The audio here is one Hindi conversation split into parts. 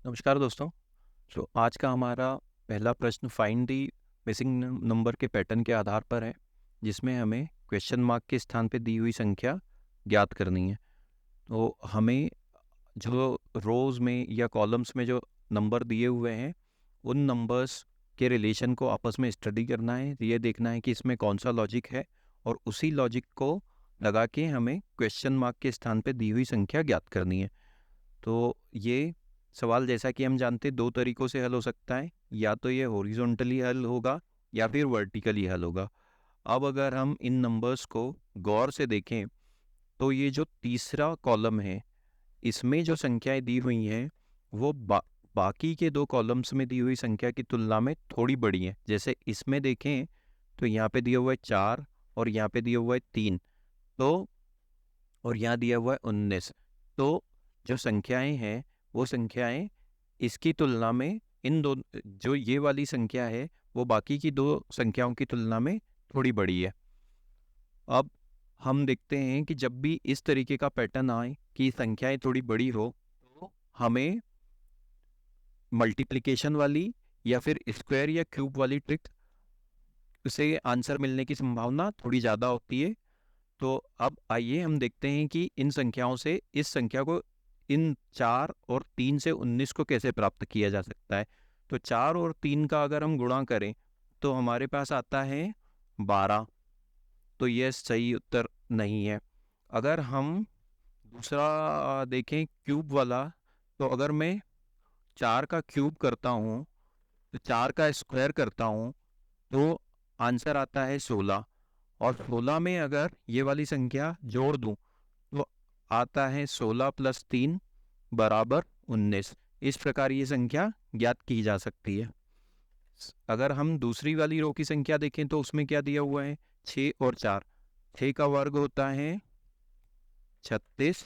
नमस्कार दोस्तों। तो आज का हमारा पहला प्रश्न फाइंड दी मिसिंग नंबर के पैटर्न के आधार पर है, जिसमें हमें क्वेश्चन मार्क के स्थान पे दी हुई संख्या ज्ञात करनी है। तो हमें जो रोज़ में या कॉलम्स में जो नंबर दिए हुए हैं, उन नंबर्स के रिलेशन को आपस में स्टडी करना है। ये देखना है कि इसमें कौन सा लॉजिक है और उसी लॉजिक को लगा के हमें क्वेश्चन मार्क के स्थान पे दी हुई संख्या ज्ञात करनी है। तो ये सवाल, जैसा कि हम जानते हैं, दो तरीक़ों से हल हो सकता है। या तो ये हॉरिज़ॉन्टली हल होगा या फिर वर्टिकली हल होगा। अब अगर हम इन नंबर्स को गौर से देखें, तो ये जो तीसरा कॉलम है, इसमें जो संख्याएँ दी हुई हैं, वो बाकी के 2 कॉलम्स में दी हुई संख्या की तुलना में थोड़ी बड़ी हैं। जैसे इसमें देखें, तो यहाँ पे दिया हुआ है 4 और यहाँ पे दिया हुआ है 3, तो और यहाँ दिया हुआ है 19। तो जो संख्याएँ हैं, वो संख्याएँ इसकी तुलना में इन दो, जो ये वाली संख्या है, वो बाकी की 2 संख्याओं की तुलना में थोड़ी बड़ी है। अब हम देखते हैं कि जब भी इस तरीके का पैटर्न आए कि संख्याएँ थोड़ी बड़ी हो, तो हमें मल्टीप्लिकेशन वाली या फिर स्क्वायर या क्यूब वाली ट्रिक से आंसर मिलने की संभावना थोड़ी ज़्यादा होती है। तो अब आइए हम देखते हैं कि इन संख्याओं से इस संख्या को, इन 4 और 3 से 19 को कैसे प्राप्त किया जा सकता है। तो 4 और 3 का अगर हम गुणा करें, तो हमारे पास आता है 12। तो यह सही उत्तर नहीं है। अगर हम दूसरा देखें, क्यूब वाला, तो अगर मैं 4 का क्यूब करता हूँ, तो 4 का स्क्वायर करता हूँ, तो आंसर आता है 16। और 16 में अगर ये वाली संख्या जोड़ दूं, तो आता है 16 + 3 = 19। इस प्रकार ये संख्या ज्ञात की जा सकती है। अगर हम दूसरी वाली रो की संख्या देखें, तो उसमें क्या दिया हुआ है, 6 और 4। 6 का वर्ग होता है 36,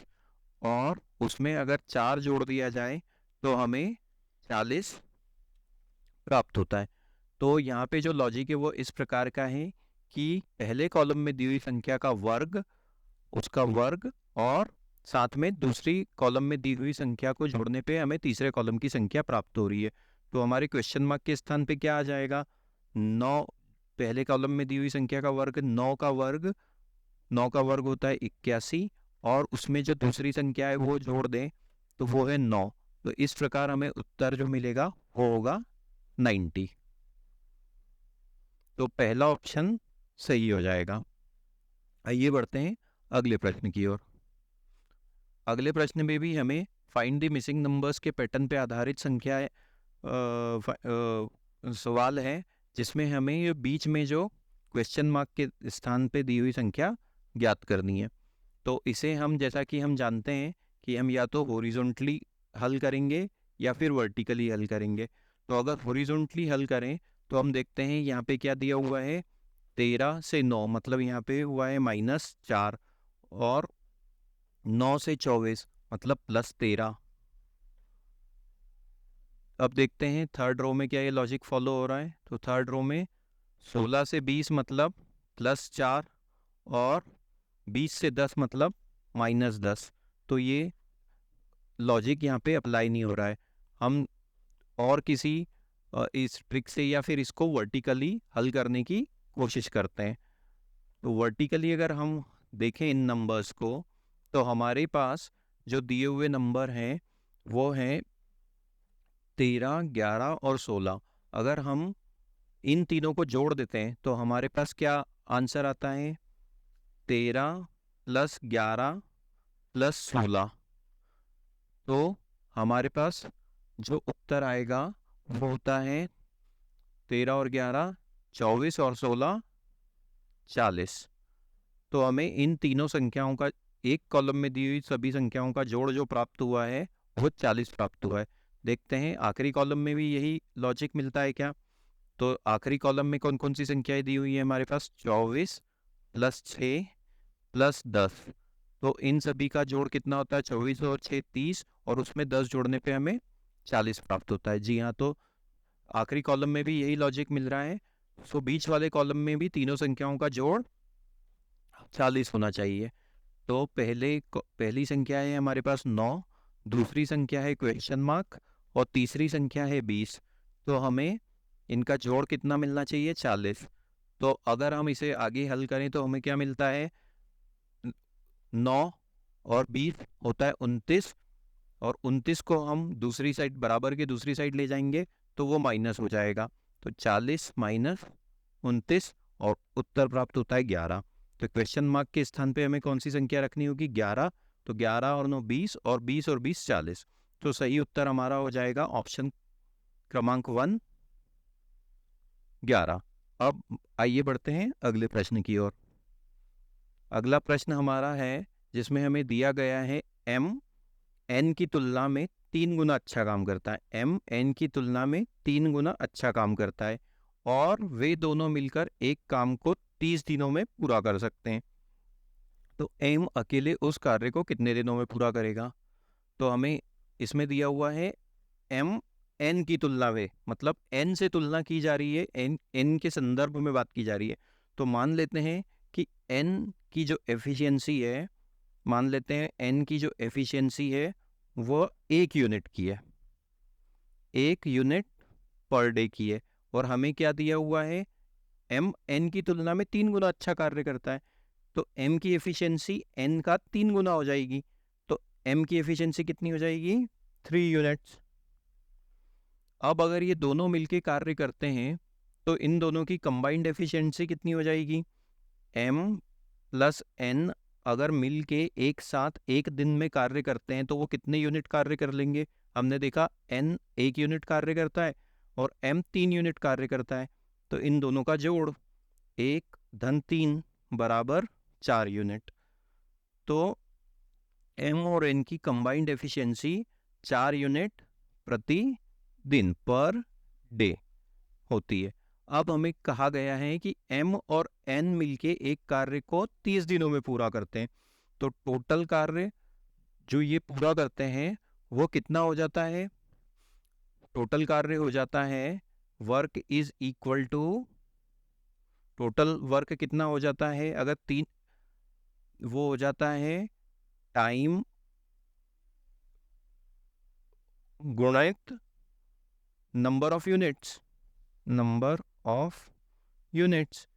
और उसमें अगर 4 जोड़ दिया जाए, तो हमें 40 प्राप्त होता है। तो यहाँ पे जो लॉजिक है वो इस प्रकार का है कि पहले कॉलम में दी हुई संख्या का वर्ग, उसका वर्ग, और साथ में दूसरी कॉलम में दी हुई संख्या को जोड़ने पे हमें तीसरे कॉलम की संख्या प्राप्त हो रही है। तो हमारे क्वेश्चन मार्क के स्थान पे क्या आ जाएगा, 9। पहले कॉलम में दी हुई संख्या का वर्ग, 9 का वर्ग, 9 का वर्ग होता है 81, और उसमें जो दूसरी संख्या है वो जोड़ दें, तो वो है 9। तो इस प्रकार हमें उत्तर जो मिलेगा वो होगा 90। तो पहला ऑप्शन सही हो जाएगा। आइए बढ़ते हैं अगले प्रश्न की ओर। अगले प्रश्न में भी हमें फाइंड द मिसिंग नंबर्स के पैटर्न पे आधारित संख्या सवाल है, जिसमें हमें ये बीच में जो क्वेश्चन मार्क के स्थान पे दी हुई संख्या ज्ञात करनी है। तो इसे हम, जैसा कि हम जानते हैं कि हम या तो हॉरिजॉन्टली हल करेंगे या फिर वर्टिकली हल करेंगे। तो अगर हॉरिजॉन्टली हल करें, तो हम देखते हैं यहाँ पे क्या दिया हुआ है, 13 से 9, मतलब यहाँ पे हुआ है -4, और 9 से 24 मतलब +13। अब देखते हैं थर्ड रो में क्या ये लॉजिक फॉलो हो रहा है। तो थर्ड रो में 16 से 20 मतलब +4, और 20 से 10 मतलब -10। तो ये लॉजिक यहाँ पे अप्लाई नहीं हो रहा है। हम और किसी इस ट्रिक से या फिर इसको वर्टिकली हल करने की कोशिश करते हैं। तो वर्टिकली अगर हम देखें इन नंबर्स को, तो हमारे पास जो दिए हुए नंबर हैं वो हैं 13, 11 और 16। अगर हम इन तीनों को जोड़ देते हैं, तो हमारे पास क्या आंसर आता है, 13 + 11 + 16। तो हमारे पास जो उत्तर आएगा वो होता है 13 और 11 24 और 16 40। तो हमें इन तीनों संख्याओं का, एक कॉलम में दी हुई सभी संख्याओं का जोड़ जो प्राप्त हुआ है वो 40 प्राप्त हुआ है। देखते हैं आखिरी कॉलम में भी यही लॉजिक मिलता है क्या। तो आखिरी कॉलम में कौन कौन सी संख्याएं दी हुई है हमारे पास, 24 + 6 + 10। तो इन सभी का जोड़ कितना होता है, 24 और 6 30, और उसमें 10 जोड़ने पे हमें 40 प्राप्त होता है। जी हाँ, तो आखिरी कॉलम में भी यही लॉजिक मिल रहा है। सो बीच वाले कॉलम में भी तीनों संख्याओं का जोड़ 40 होना चाहिए। तो पहली संख्या है हमारे पास 9, दूसरी संख्या है क्वेश्चन मार्क, और तीसरी संख्या है 20, तो हमें इनका जोड़ कितना मिलना चाहिए? 40। तो अगर हम इसे आगे हल करें तो हमें क्या मिलता है? 9 और 20 होता है 29, और 29 को हम दूसरी साइड, बराबर के दूसरी साइड ले जाएंगे तो वो माइनस हो जाएगा। तो 40 माइनस 29, और उत्तर प्राप्त होता है 11। तो क्वेश्चन मार्क के स्थान पे हमें कौन सी संख्या रखनी होगी? 11। तो 11 और 9 20, और 20 और 20 40। तो सही उत्तर हमारा हो जाएगा ऑप्शन क्रमांक 1, 11। अब आइए बढ़ते हैं अगले प्रश्न की ओर। अगला प्रश्न हमारा है जिसमें हमें दिया गया है m n की तुलना में 3 गुना अच्छा काम करता है। m n की तुलना में 3 गुना अच्छा काम करता है, और वे दोनों मिलकर एक काम को 30 दिनों में पूरा कर सकते हैं। तो m अकेले उस कार्य को कितने दिनों में पूरा करेगा? तो हमें इसमें दिया हुआ है m n की तुलना में, मतलब n से तुलना की जा रही है, n के संदर्भ में बात की जा रही है। तो मान लेते हैं कि n की जो एफिशिएंसी है, मान लेते हैं n की जो एफिशिएंसी है वो 1 यूनिट की है, 1 यूनिट पर डे की है। और हमें क्या दिया हुआ है? m n की तुलना में 3 गुना अच्छा कार्य करता है, तो m की एफिशिएंसी n का 3 गुना हो जाएगी। तो m की एफिशिएंसी कितनी हो जाएगी? 3 यूनिट्स। अब अगर ये दोनों मिलके कार्य करते हैं तो इन दोनों की कंबाइंड एफिशिएंसी कितनी हो जाएगी? m प्लस n अगर मिल के एक साथ एक दिन में कार्य करते हैं तो वो कितने यूनिट कार्य कर लेंगे? हमने देखा n 1 यूनिट कार्य करता है और m 3 यूनिट कार्य करता है। तो इन दोनों का जोड़ 1 धन 3 बराबर 4 यूनिट। तो m और n की कंबाइंड एफिशिएंसी 4 यूनिट प्रति दिन, पर डे होती है। अब हमें कहा गया है कि m और n मिलके एक कार्य को 30 दिनों में पूरा करते हैं। तो टोटल कार्य जो ये पूरा करते हैं वो कितना हो जाता है? टोटल कार्य हो जाता है work is equal to, total work कितना हो जाता है? अगर 3, वो हो जाता है टाइम गुणित number of units, number of units.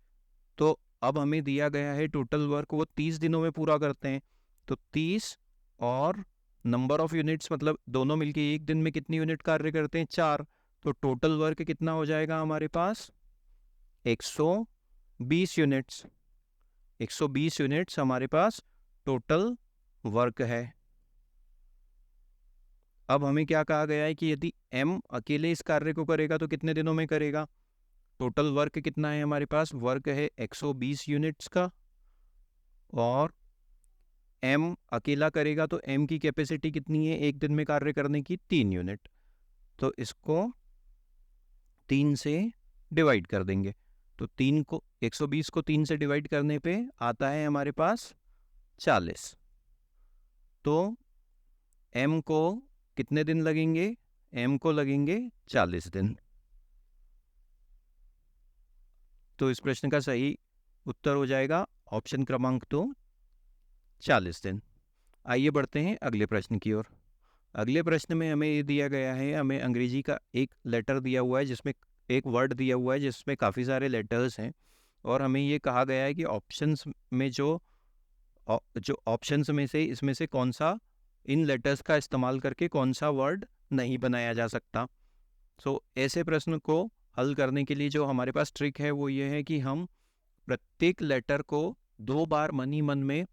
तो अब हमें दिया गया है टोटल वर्क वो 30 दिनों में पूरा करते हैं। तो 30 और नंबर ऑफ यूनिट्स, मतलब दोनों मिलके एक दिन में कितनी यूनिट कार्य करते हैं? 4। तो टोटल वर्क कितना हो जाएगा हमारे पास? 120 यूनिट्स। 120 यूनिट्स हमारे पास टोटल वर्क है। अब हमें क्या कहा गया है कि यदि m अकेले इस कार्य को करेगा तो कितने दिनों में करेगा? टोटल वर्क कितना है हमारे पास? वर्क है 120 यूनिट्स का, और m अकेला करेगा तो m की कैपेसिटी कितनी है एक दिन में कार्य करने की? 3 यूनिट। तो इसको 3 से डिवाइड कर देंगे। तो 3 को 120 को 3 से डिवाइड करने पे आता है हमारे पास 40। तो m को कितने दिन लगेंगे? m को लगेंगे 40 दिन। तो इस प्रश्न का सही उत्तर हो जाएगा ऑप्शन क्रमांक 2, 40 दिन। आइए बढ़ते हैं अगले प्रश्न की ओर। अगले प्रश्न में हमें ये दिया गया है, हमें अंग्रेजी का एक लेटर दिया हुआ है जिसमें एक वर्ड दिया हुआ है जिसमें काफ़ी सारे लेटर्स हैं, और हमें ये कहा गया है कि ऑप्शंस में जो ऑप्शंस में से इसमें से कौन सा, इन लेटर्स का इस्तेमाल करके कौन सा वर्ड नहीं बनाया जा सकता। सो ऐसे प्रश्न को हल करने के लिए जो हमारे पास ट्रिक है वो ये है कि हम प्रत्येक लेटर को 2 बार मन ही मन में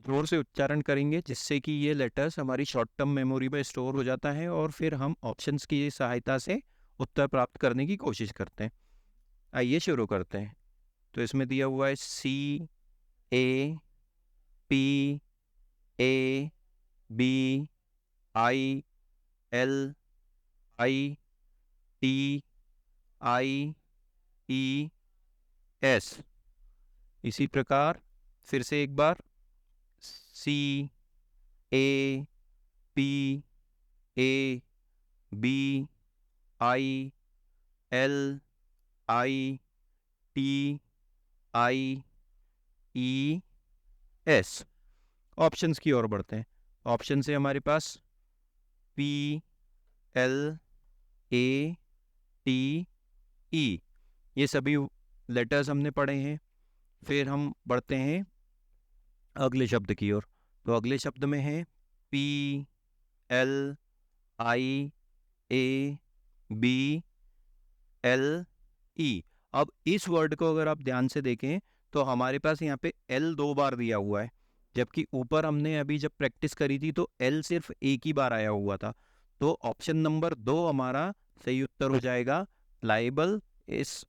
जोर से उच्चारण करेंगे, जिससे कि ये लेटर्स हमारी शॉर्ट टर्म मेमोरी में स्टोर हो जाता है, और फिर हम ऑप्शंस की सहायता से उत्तर प्राप्त करने की कोशिश करते हैं। आइए शुरू करते हैं। तो इसमें दिया हुआ है CAPABILTIES। इसी प्रकार फिर से एक बार CAPABILTIES। ऑप्शंस की ओर बढ़ते हैं। ऑप्शन से हमारे पास P L A T E, ये सभी लेटर्स हमने पढ़े हैं। फिर हम बढ़ते हैं अगले शब्द की ओर। तो अगले शब्द में है P L I A B L E। अब इस वर्ड को अगर आप ध्यान से देखें तो हमारे पास यहाँ पे L 2 बार दिया हुआ है, जबकि ऊपर हमने अभी जब प्रैक्टिस करी थी तो L सिर्फ एक ही बार आया हुआ था। तो ऑप्शन नंबर 2 हमारा सही उत्तर हो जाएगा। प्लाइबल इस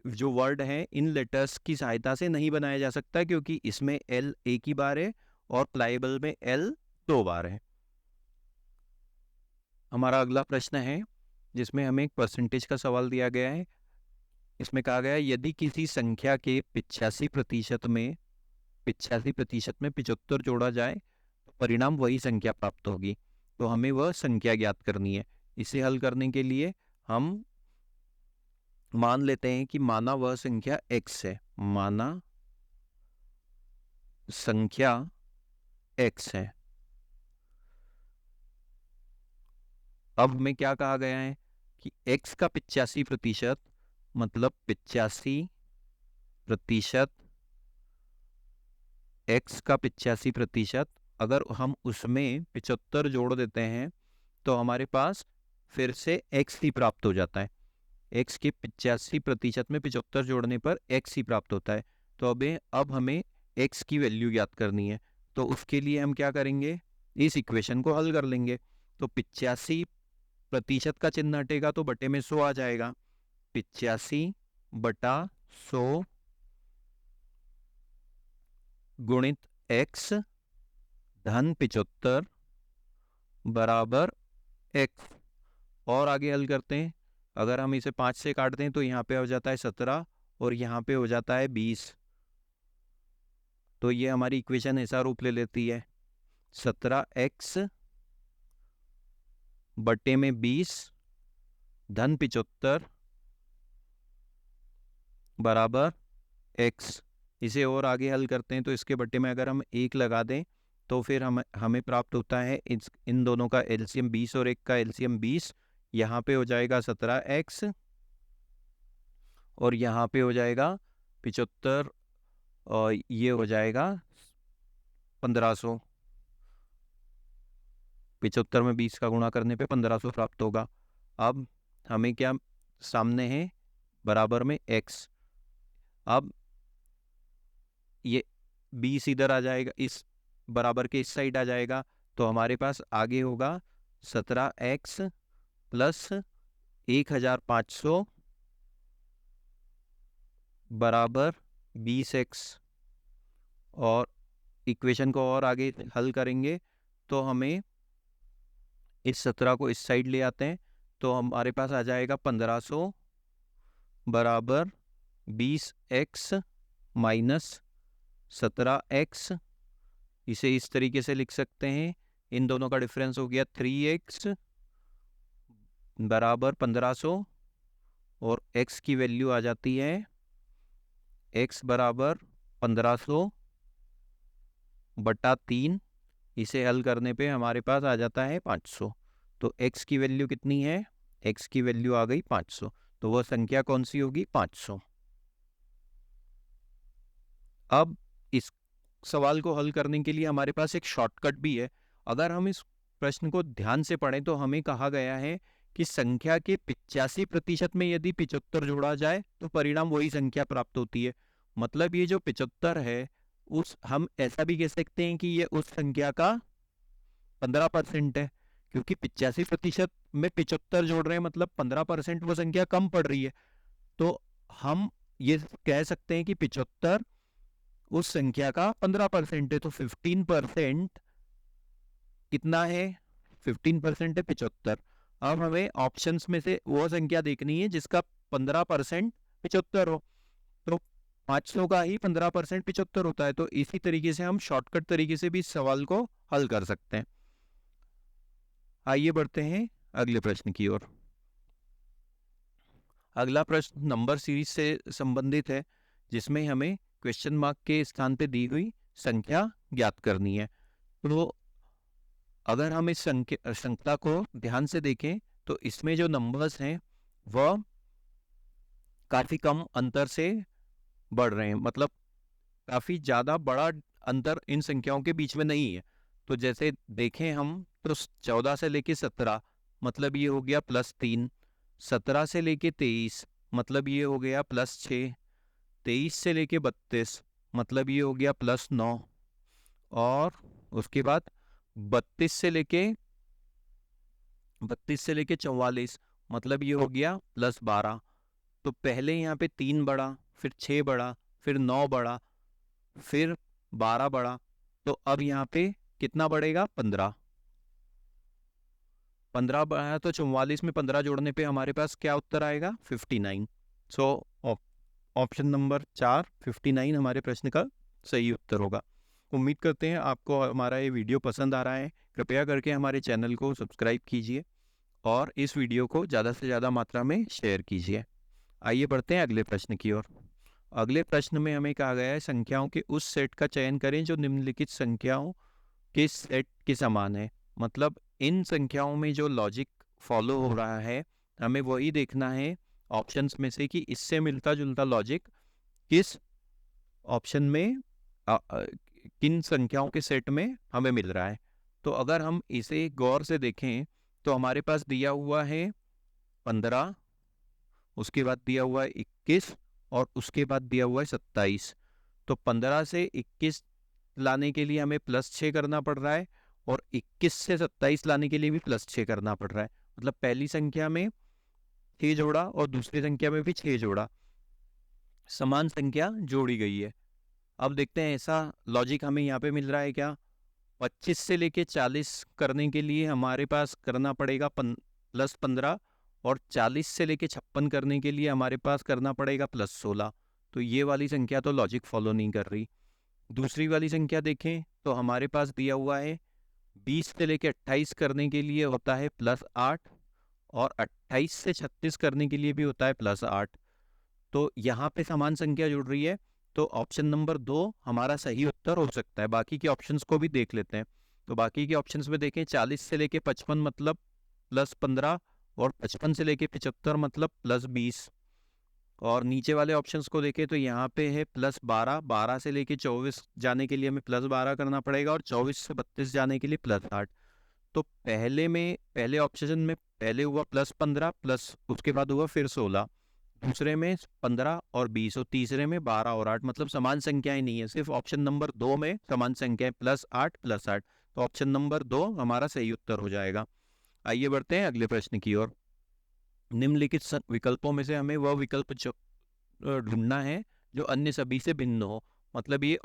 जो वर्ड है इन लेटर्स की सहायता से नहीं बनाया जा सकता, क्योंकि इसमें L एक ही बार है और प्लाइबल में L 2 बार है। हमारा अगला प्रश्न है जिसमें हमें एक परसेंटेज का सवाल दिया गया है। इसमें कहा गया है यदि किसी संख्या के 85% में 75 जोड़ा जाए तो परिणाम वही संख्या प्राप्त होगी। तो हमें वह संख्या ज्ञात करनी है। इसे हल करने के लिए हम मान लेते हैं कि माना वह संख्या x है, माना संख्या x है। अब हमें क्या कहा गया है कि x का 85% मतलब 85%, x का 85%, अगर हम उसमें 75 जोड़ देते हैं तो हमारे पास फिर से x ही प्राप्त हो जाता है। x के 85% में 75 जोड़ने पर x ही प्राप्त होता है। तो अब हमें x की वैल्यू ज्ञात करनी है। तो उसके लिए हम क्या करेंगे, इस इक्वेशन को हल कर लेंगे। तो 85% का चिन्ह हटेगा तो बटे में 100 आ जाएगा। 85/100 गुणित x धन 75 बराबर x। और आगे हल करते हैं। अगर हम इसे 5 से काट दें तो यहाँ पे हो जाता है 17 और यहाँ पे हो जाता है 20। तो ये हमारी इक्वेशन ऐसा रूप ले लेती है 17x बटे में 20 धन 75 बराबर x। इसे और आगे हल करते हैं तो इसके बटे में अगर हम 1 लगा दें तो फिर हमें प्राप्त होता है इन दोनों का एलसीएम 20 और 1 का एलसीएम 20। यहाँ पे हो जाएगा 17x और यहाँ पे हो जाएगा 75 और ये हो जाएगा 1500। 75 में 20 का गुणा करने पे 1500 प्राप्त होगा। अब हमें क्या सामने है, बराबर में x। अब ये 20 इधर आ जाएगा, इस बराबर के इस साइड आ जाएगा। तो हमारे पास आगे होगा 17x प्लस 1500 बराबर 20x। और इक्वेशन को और आगे हल करेंगे तो हमें इस 17 को इस साइड ले आते हैं तो हमारे पास आ जाएगा 1500 बराबर 20x माइनस 17x। इसे इस तरीके से लिख सकते हैं, इन दोनों का डिफरेंस हो गया 3x बराबर 1500 और x की वैल्यू आ जाती है x बराबर 1500 बटा 3। इसे हल करने पे हमारे पास आ जाता है 500। तो x की वैल्यू कितनी है, x की वैल्यू आ गई 500। तो वह संख्या कौन सी होगी, 500। अब इस सवाल को हल करने के लिए हमारे पास एक शॉर्टकट भी है। अगर हम इस प्रश्न को ध्यान से पढ़ें तो हमें कहा गया है कि संख्या के 85% में यदि 75 जोड़ा जाए तो परिणाम वही संख्या प्राप्त होती है। मतलब ये जो 75 है उस हम ऐसा भी कह सकते हैं कि ये उस संख्या का 15% है, क्योंकि 85% में 75 जोड़ रहे हैं मतलब 15% वो संख्या कम पड़ रही है। तो हम ये कह सकते हैं कि 75 उस संख्या का 15% है। तो 15% कितना है, 15% है 75। अब हमें ऑप्शंस में से वो संख्या देखनी है जिसका 15% 75 हो। तो 500 का ही 15% 75 होता है। तो इसी तरीके से हम शॉर्टकट तरीके से भी इस सवाल को हल कर सकते हैं। आइए बढ़ते हैं अगले प्रश्न की ओर। अगला प्रश्न नंबर सीरीज से संबंधित है, जिसमें हमें क्वेश्चन मार्क के स्थान पे दी हुई संख्या ज्ञात करनी है। तो अगर हम इस श्रृंखला को ध्यान से देखें तो इसमें जो नंबर्स हैं वह काफ़ी कम अंतर से बढ़ रहे हैं, मतलब काफ़ी ज़्यादा बड़ा अंतर इन संख्याओं के बीच में नहीं है। तो जैसे देखें हम तो 14 से लेके 17 मतलब ये हो गया +3, 17 से लेके 23 मतलब ये हो गया +6, 23 से लेके 32 मतलब ये हो गया +9, और उसके बाद 32 से लेके 44 मतलब ये हो गया +12। तो पहले यहाँ पे 3 बढ़ा, फिर 6 बढ़ा, फिर 9 बढ़ा, फिर 12 बढ़ा। तो अब यहाँ पे कितना बढ़ेगा? 15। 15 बढ़ा तो 44 में 15 जोड़ने पे हमारे पास क्या उत्तर आएगा? 59। सो ऑप्शन नंबर 4 59 हमारे प्रश्न का सही उत्तर होगा। उम्मीद करते हैं आपको हमारा ये वीडियो पसंद आ रहा है। कृपया करके हमारे चैनल को सब्सक्राइब कीजिए और इस वीडियो को ज़्यादा से ज़्यादा मात्रा में शेयर कीजिए। आइए बढ़ते हैं अगले प्रश्न की ओर। अगले प्रश्न में हमें कहा गया है संख्याओं के उस सेट का चयन करें जो निम्नलिखित संख्याओं के सेट के समान है। मतलब इन संख्याओं में जो लॉजिक फॉलो हो रहा है हमें वही देखना है ऑप्शंस में से कि इससे मिलता जुलता लॉजिक किस ऑप्शन में किन संख्याओं के सेट में हमें मिल रहा है। तो अगर हम इसे गौर से देखें तो हमारे पास दिया हुआ है 15, उसके बाद दिया हुआ है 21 और उसके बाद दिया हुआ है 27। तो 15 से 21 लाने के लिए हमें +6 करना पड़ रहा है और 21 से 27 लाने के लिए भी +6 करना पड़ रहा है। मतलब पहली संख्या में 6 जोड़ा और दूसरी संख्या में भी 6 जोड़ा, समान संख्या जोड़ी गई है। अब देखते हैं ऐसा लॉजिक हमें यहाँ पे मिल रहा है क्या? 25 से लेके 40 करने के लिए हमारे पास करना पड़ेगा +15 और 40 से लेके 56 करने के लिए हमारे पास करना पड़ेगा +16। तो ये वाली संख्या तो लॉजिक फॉलो नहीं कर रही। दूसरी वाली संख्या देखें तो हमारे पास दिया हुआ है 20 से लेके 28 करने के लिए होता है +8 और 28 से 36 करने के लिए भी होता है +8। तो यहाँ पे समान संख्या जुड़ रही है। तो ऑप्शन नंबर 2 हमारा सही उत्तर हो सकता है। बाकी के ऑप्शंस को भी देख लेते हैं। तो बाकी के ऑप्शंस में देखें 40 से लेके 55 मतलब +15 और 55 से लेके 75 मतलब +20। और नीचे वाले ऑप्शंस को देखें तो यहाँ पे है +12, 12 से लेके 24 जाने के लिए हमें +12 करना पड़ेगा और 24 से 32 जाने के लिए +8। तो पहले ऑप्शन में पहले हुआ +15 प्लस उसके बाद हुआ फिर 16, दूसरे में 15 और 20 और तीसरे में 12 और 8, मतलब समान संख्याएं नहीं है। सिर्फ ऑप्शन नंबर 2 में समान संख्याएं +8 +8। तो ऑप्शन नंबर 2 हमारा सही उत्तर हो जाएगा। आइए बढ़ते हैं अगले प्रश्न की ओर। निम्नलिखित विकल्पों में से हमें वह विकल्प ढूंढना है जो अन्य सभी से भिन्न हो। मतलब ये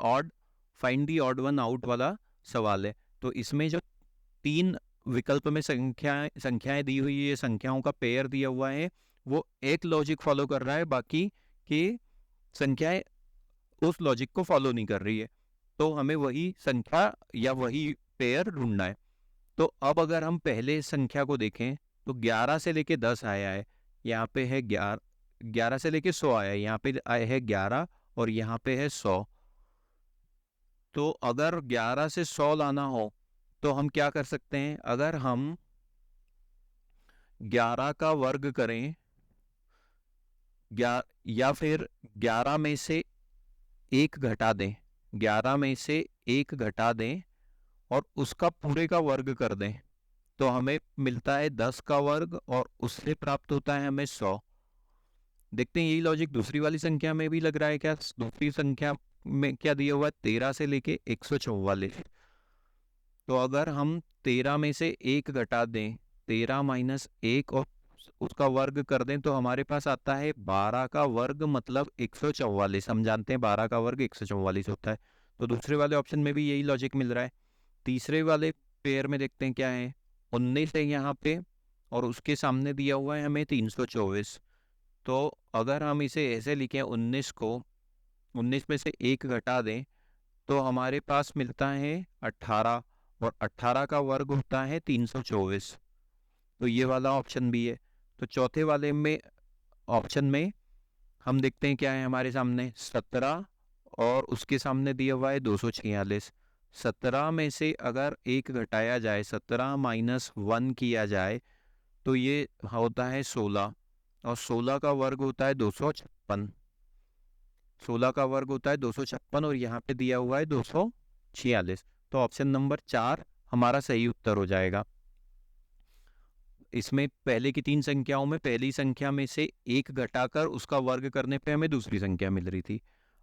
find the odd one out वाला सवाल है। तो इसमें जो 3 विकल्प में संख्याएं दी हुई है, संख्याओं का पेयर दिया हुआ है, वो एक लॉजिक फॉलो कर रहा है, बाकी की संख्याएं उस लॉजिक को फॉलो नहीं कर रही है। तो हमें वही संख्या या वही पेयर ढूंढना है। तो अब अगर हम पहले संख्या को देखें तो 11 से लेके 10 आया है, यहाँ पे है 11 से लेके 100 आया है, यहाँ पे आया है 11 और यहाँ पे है 100। तो अगर 11 से 100 लाना हो तो हम क्या कर सकते हैं? अगर हम 11 का वर्ग करें या फिर 11 में से 1 घटा दें, 11 में से 1 घटा दें और उसका पूरे का वर्ग कर दें, तो हमें मिलता है 10 का वर्ग और उससे प्राप्त होता है हमें 100। देखते हैं यही लॉजिक दूसरी वाली संख्या में भी लग रहा है क्या? दूसरी संख्या में क्या दिया हुआ है? 13 से लेके 144। तो अगर हम 13 में से 1 घटा दें, 13 माइनस 1 और उसका वर्ग कर दें, तो हमारे पास आता है 12 का वर्ग मतलब 144। हम जानते हैं 12 का वर्ग 144 होता है। तो दूसरे वाले ऑप्शन में भी यही लॉजिक मिल रहा है। तीसरे वाले पेयर में देखते हैं क्या है। 19 है यहाँ पे और उसके सामने दिया हुआ है हमें 324। तो अगर हम इसे ऐसे लिखें 19 को 19 में से 1 घटा दें तो हमारे पास मिलता है 18 और 18 का वर्ग होता है 324। तो ये वाला ऑप्शन भी है। तो चौथे वाले में ऑप्शन में हम देखते हैं क्या है हमारे सामने 17 और उसके सामने दिया हुआ है 246। 17 में से अगर 1 घटाया जाए, 17 माइनस 1 किया जाए तो ये होता है 16, और 16 का वर्ग होता है 256। 16 का वर्ग होता है 256, और यहाँ पे दिया हुआ है 246। तो ऑप्शन नंबर 4 हमारा सही उत्तर हो जाएगा। इसमें पहले की 3 संख्याओं में पहली संख्या में से एक घटाकर उसका वर्ग करने पे हमें दूसरी संख्या मिल रही थी।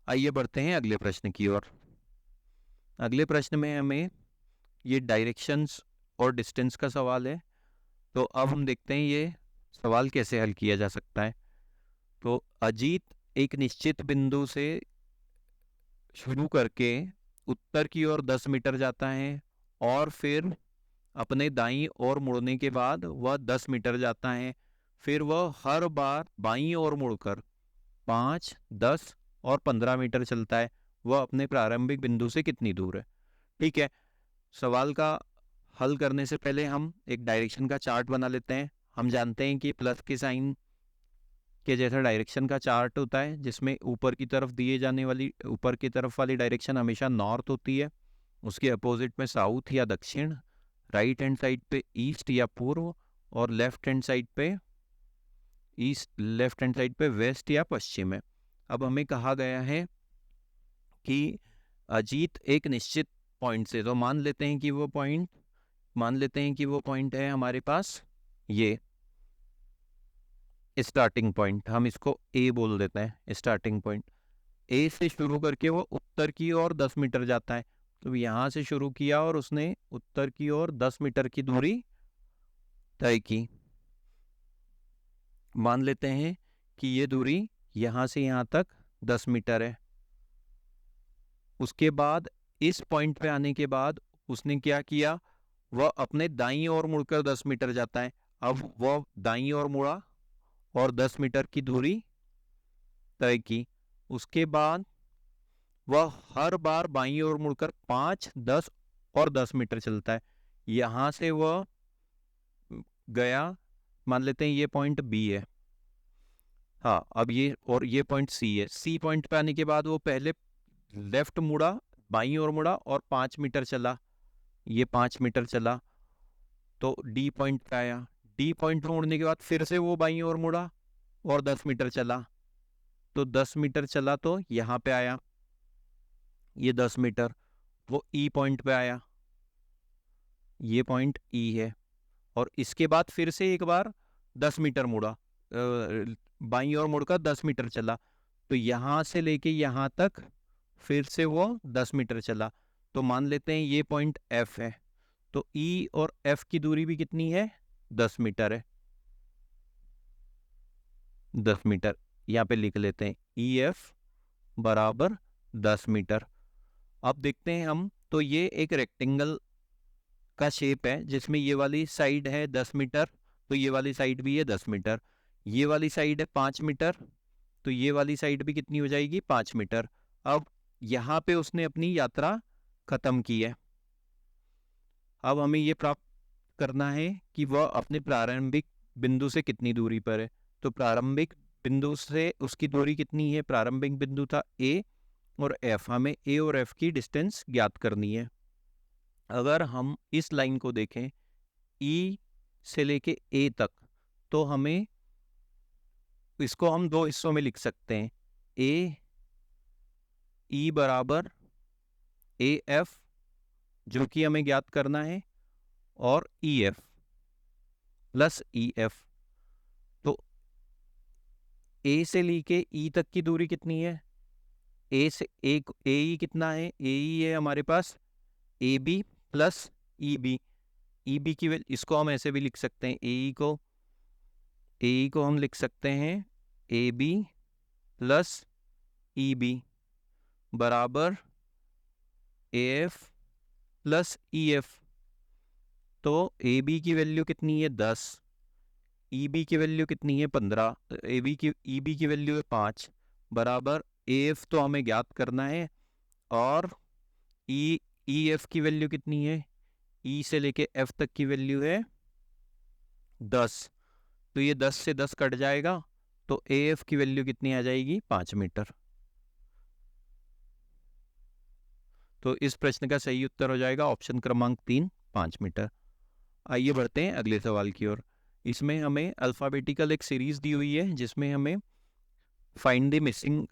आइए बढ़ते हैं अगले प्रश्न की ओर। अगले प्रश्न में हमें ये डायरेक्शंस और डिस्टेंस का सवाल है। तो अब हम देखते हैं ये सवाल कैसे हल किया जा सकता है। तो अजीत एक निश्चित बिंदु से शुरू करके उत्तर की ओर 10 मीटर जाता है, और फिर अपने दाईं ओर मुड़ने के बाद वह 10 मीटर जाता है। फिर वह हर बार बाईं ओर मुड़कर 5, 10 और 15 मीटर चलता है। वह अपने प्रारंभिक बिंदु से कितनी दूर है? ठीक है, सवाल का हल करने से पहले हम एक डायरेक्शन का चार्ट बना लेते हैं। हम जानते हैं कि प्लस के साइन के जैसा डायरेक्शन का चार्ट होता है, जिसमें ऊपर की तरफ दिए जाने वाली ऊपर की तरफ वाली डायरेक्शन हमेशा नॉर्थ होती है, उसके अपोजिट में साउथ या दक्षिण, राइट हैंड साइड पे ईस्ट या पूर्व, और लेफ्ट हैंड साइड पे वेस्ट या पश्चिम है। अब हमें कहा गया है कि अजीत एक निश्चित पॉइंट से, तो मान लेते हैं कि वो पॉइंट है हमारे पास ये स्टार्टिंग पॉइंट, हम इसको ए बोल देते हैं। स्टार्टिंग पॉइंट ए से शुरू करके वो उत्तर की ओर 10 मीटर जाता है। तो यहाँ से शुरू किया और उसने उत्तर की ओर 10 मीटर की दूरी तय की। मान लेते हैं कि ये दूरी यहाँ से यहाँ तक 10 मीटर है। उसके बाद इस पॉइंट पे आने के बाद उसने क्या किया, वह अपने दाईं ओर मुड़कर 10 मीटर जाता है। अब वह दाईं ओर मुड़ा और 10 मीटर की दूरी तय की। उसके बाद वह हर बार बाईं ओर मुड़कर 5, 10 और 10 मीटर चलता है। यहां से वह गया, मान लेते हैं ये पॉइंट बी है। हाँ, अब ये पॉइंट सी है। सी पॉइंट पे आने के बाद वो पहले लेफ्ट मुड़ा, बाईं ओर मुड़ा और 5 मीटर चला। ये 5 मीटर चला तो डी पॉइंट पे आया। डी पॉइंट पे मुड़ने के बाद फिर से वो बाईं ओर मुड़ा और 10 मीटर चला। तो 10 मीटर चला तो यहाँ पे आया, ये 10 मीटर। वो ई पॉइंट पे आया, ये पॉइंट ई है। और इसके बाद फिर से एक बार 10 मीटर मुड़ा, बाईं ओर मुड़कर 10 मीटर चला। तो यहाँ से लेके यहाँ तक फिर से वो 10 मीटर चला। तो मान लेते हैं ये पॉइंट एफ है। तो ई और एफ की दूरी भी कितनी है? 10 मीटर है। 10 मीटर यहाँ पे लिख लेते हैं, ई एफ बराबर 10 मीटर। अब देखते हैं हम, तो ये एक रेक्टेंगल का शेप है जिसमें ये वाली साइड है 10 मीटर, तो ये वाली साइड भी है 10 मीटर। ये वाली साइड है 5 मीटर, तो ये वाली साइड भी कितनी हो जाएगी? 5 मीटर। अब यहाँ पे उसने अपनी यात्रा खत्म की है। अब हमें ये प्राप्त करना है कि वह अपने प्रारंभिक बिंदु से कितनी दूरी पर है। तो प्रारंभिक बिंदु से उसकी दूरी कितनी है? प्रारंभिक बिंदु था ए और एफ, हमें ए और एफ की डिस्टेंस ज्ञात करनी है। अगर हम इस लाइन को देखें ई से लेके ए तक, तो हमें इसको हम दो हिस्सों में लिख सकते हैं। ए ई बराबर ए एफ, जो कि हमें ज्ञात करना है, और E F plus E F. तो ए से लेके ई तक की दूरी कितनी है? ए से ए ई कितना है? ए ई है हमारे पास A B plus E B. E B की इसको हम ऐसे भी लिख सकते हैं, ए ई को हम लिख सकते हैं A B plus E B बराबर A F plus E F. तो ए बी की वैल्यू कितनी है? 10। ई बी की वैल्यू कितनी है? 15। ए बी की ई बी की वैल्यू है 5 बराबर ए एफ, तो हमें ज्ञात करना है। और ई ई एफ की वैल्यू कितनी है? ई से लेके एफ तक की वैल्यू है 10। तो ये 10 से 10 कट जाएगा, तो ए एफ की वैल्यू कितनी आ जाएगी? 5 मीटर। तो इस प्रश्न का सही उत्तर हो जाएगा ऑप्शन क्रमांक 3, 5 मीटर। आइए बढ़ते हैं अगले सवाल की ओर। इसमें हमें अल्फ़ाबेटिकल एक सीरीज़ दी हुई है जिसमें हमें फाइंड द मिसिंग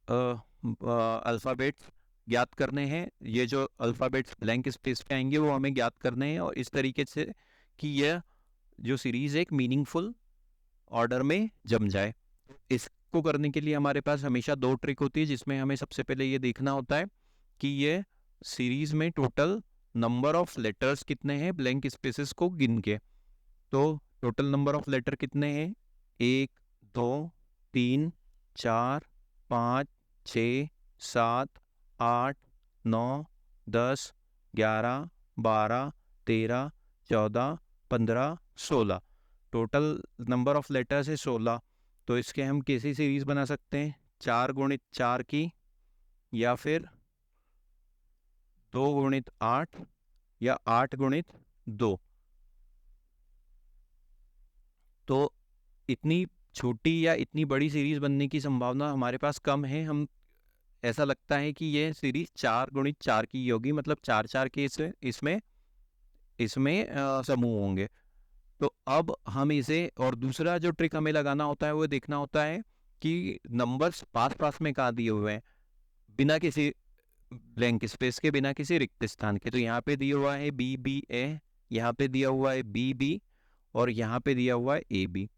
अल्फ़ाबेट्स ज्ञात करने हैं। ये जो अल्फ़ाबेट्स ब्लैंक स्पेस पे आएंगे वो हमें ज्ञात करने हैं, और इस तरीके से कि यह जो सीरीज़ एक मीनिंगफुल ऑर्डर में जम जाए। इसको करने के लिए हमारे पास हमेशा दो ट्रिक होती है, जिसमें हमें सबसे पहले ये देखना होता है कि ये सीरीज में टोटल नंबर ऑफ लेटर्स कितने हैं ब्लैंक स्पेसेस को गिन के। तो टोटल नंबर ऑफ लेटर कितने हैं? 1 2 3 4 5 6 7 8 9 10 11 12 13 14 15 16। टोटल नंबर ऑफ लेटर्स है 16। तो इसके हम कैसी सीरीज बना सकते हैं? 4 गुणित 4 की, या फिर 2 गुणित 8, या 8 गुणित 2। तो इतनी छोटी या इतनी बड़ी सीरीज बनने की संभावना हमारे पास कम है। हम ऐसा लगता है कि ये सीरीज 4 गुणित 4 की होगी, मतलब 4 4 के इसमें इसमें समूह होंगे। तो अब हम इसे, और दूसरा जो ट्रिक हमें लगाना होता है वो देखना होता है कि नंबर्स पास पास में कहाँ दिए हुए हैं, बिना किसी ब्लैंक स्पेस के, बिना किसी रिक्त स्थान के। तो यहाँ पे दिया हुआ है बी बी ए, यहाँ पे दिया हुआ है बी बी, और यहाँ पे दिया हुआ है ए बी।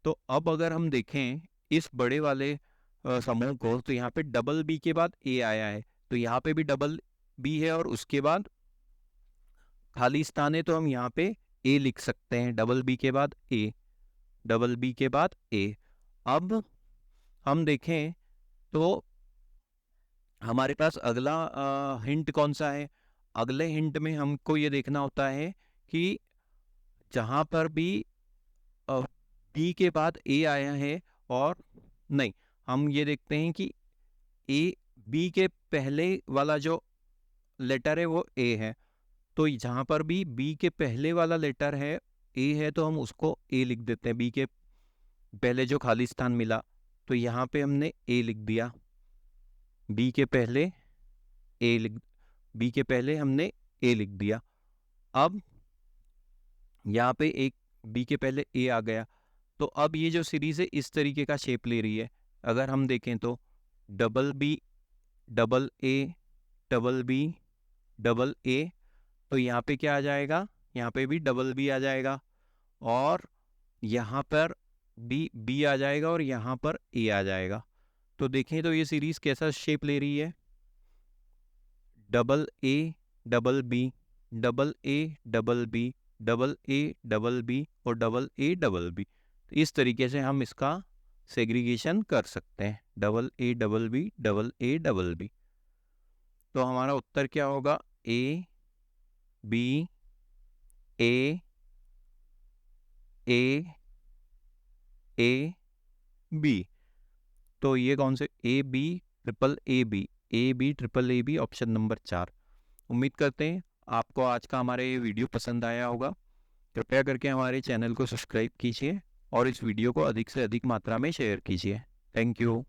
तो अब अगर हम देखें इस बड़े वाले समूह को, तो यहाँ पे डबल बी के बाद ए आया है, तो यहाँ पे भी डबल बी है और उसके बाद खाली स्थान है, तो हम यहाँ पे ए लिख सकते हैं। डबल बी के बाद ए, डबल बी के बाद ए। अब हम देखें तो हमारे पास अगला हिंट कौन सा है? अगले हिंट में हमको ये देखना होता है कि जहाँ पर भी बी के बाद ए आया है, और नहीं, हम ये देखते हैं कि ए बी के पहले वाला जो लेटर है वो ए है। तो जहाँ पर भी बी के पहले वाला लेटर है ए है, तो हम उसको ए लिख देते हैं। बी के पहले जो खाली स्थान मिला, तो यहाँ पे हमने ए लिख दिया। बी के पहले ए लिख बी के पहले हमने ए लिख दिया। अब यहाँ पे एक बी के पहले ए आ गया, तो अब ये जो सीरीज है इस तरीके का शेप ले रही है। अगर हम देखें तो double B, double A, double B, double A, तो यहाँ पे क्या आ जाएगा? यहाँ पे भी डबल बी आ जाएगा, और यहाँ पर बी बी आ जाएगा, और यहाँ पर ए आ जाएगा। तो देखें तो ये सीरीज कैसा शेप ले रही है? Double A, double B, double A, double B, double A, double B, और डबल ए, डबल बी। तो इस तरीके से हम इसका सेग्रीगेशन कर सकते हैं। Double A, double B, double A, double B. तो हमारा उत्तर क्या होगा? A B A A A B. तो ये कौन से? A B triple A B, A B triple A B, option number 4। उम्मीद करते हैं आपको आज का हमारा ये वीडियो पसंद आया होगा। कृपया करके हमारे चैनल को सब्सक्राइब कीजिए और इस वीडियो को अधिक से अधिक मात्रा में शेयर कीजिए। Thank you.